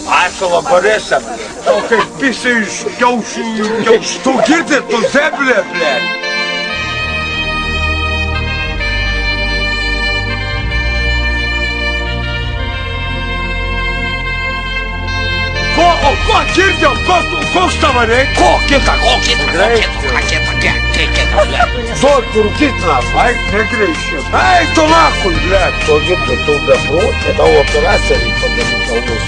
Asilo Borisą. O kaip visi iš kiaušių. Tu girdi, tu zeblė, ble. Ko girdi, koks tavo reikia? Ko kita? Только руки нахуй. Ай, не грейся. Ай, то нахуй, блядь. То girdi, tu beprotė, tavo operaciją reikia padaryti kalbos.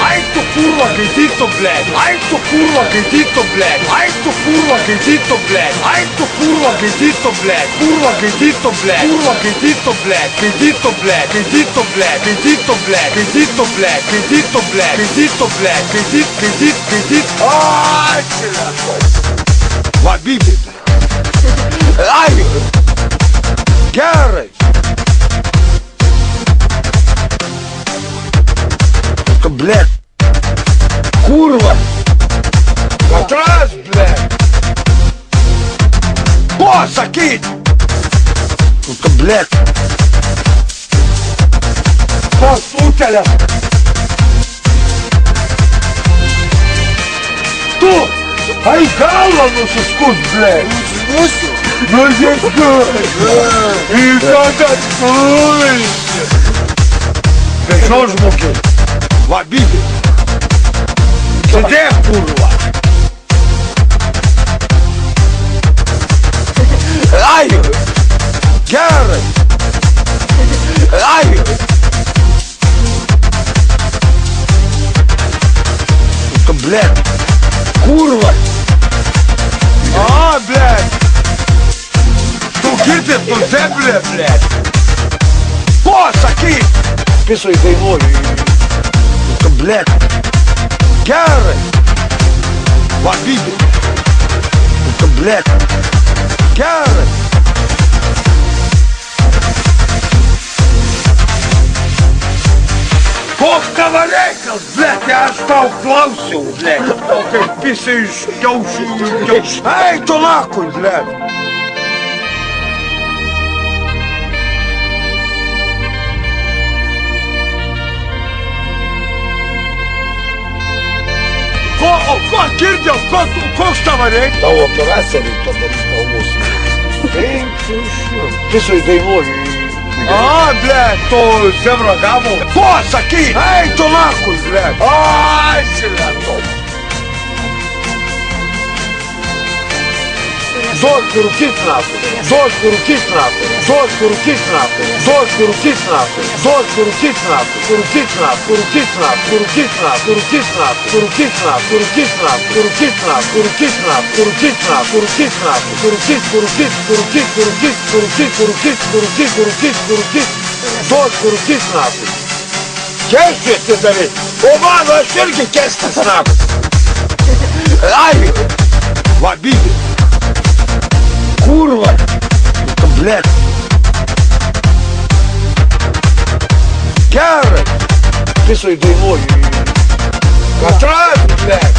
Ай, tu kurva, gaidito, blядь. Ай, tu kurva, gaidito, blядь. Ай, tu kurva, gaidito, blядь. Ай, tu kurva, gaidito, blядь. Kurva, gaidito, blядь. Kurva, gaidito, blядь. Gaidito, blядь. Gaidito, blядь. Gaidito, blядь. Gaidito, blядь. Gaidito, blядь. Gaidito, blядь. Gaidit. Ай, блядь. Лабиби. Ай. Gerai. Блядь. Kurva. Atras, blядь. Ko sakyt? Блядь. Pasūtelė. Tu. Ai, galvą nusiskut, blядь. Nusiskut. Į ką tūlį. Vežio žmogiai. Лабиби. Сидев, kurva. Ай. Gerai. Ай. Блядь. Kurva. А, блядь. Tu girdi, tu zeblė, blядь. Ko sakyt? Pisoj dainuoju. Блядь. Gerai. Лабиби. Блядь. Gerai. Koks tavo reikalas, blėt, aš tau klausiau, blėt. O kaip visi iš kiaušių. Ei, tu nakui, blėt. Ko girdėjau, koks tavo reikalas? Tavo operaciją reikia padaryti kalbos. Pisoj dainuoju. А, блядь, то зебра гаму. Ko sakyt? Ei, tu nakui, blėt. Ai, блядь. Только руки нахуй. Только руки нахуй. Только руки нахуй. Только руки нахуй. Только руки нахуй. Руки нахуй. Руки нахуй. Руки нахуй. Руки нахуй. Руки нахуй. Руки нахуй. Руки нахуй. Руки нахуй. Руки нахуй. Руки нахуй. Руки. Только руки нахуй. Кешкis ты darai. O mano aš irgi keškis nahui. Ai. Лабиби. Kurva. Блядь. Gerai. Pisoj dainuoju. Atras, blядь.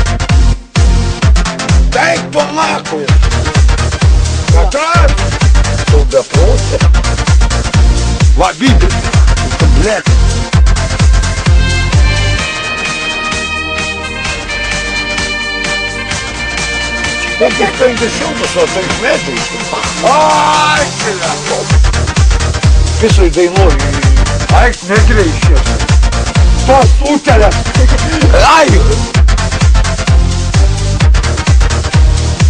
Eik tu nakui. Atras. Tu beprotė. Лабиби. Блядь. Kokius 50 metais. Ai, blядь. Pisoj dainuoju. Eik, negreišies. Pasūtelė. Ai.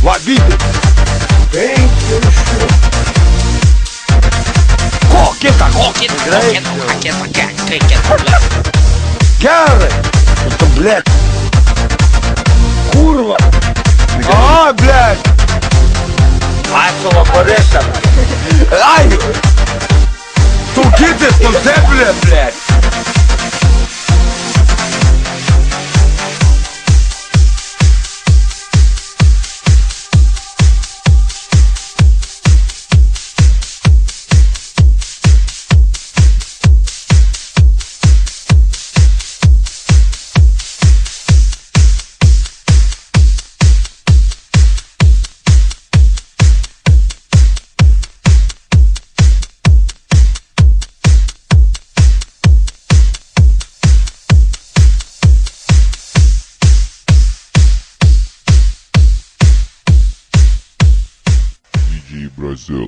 Лабиби. Ko kita? Gerai. Блядь. Kurva. А, блядь. Asilo Borisą. Ай. Tu girdi, tu zeblė, blядь. G Brazil.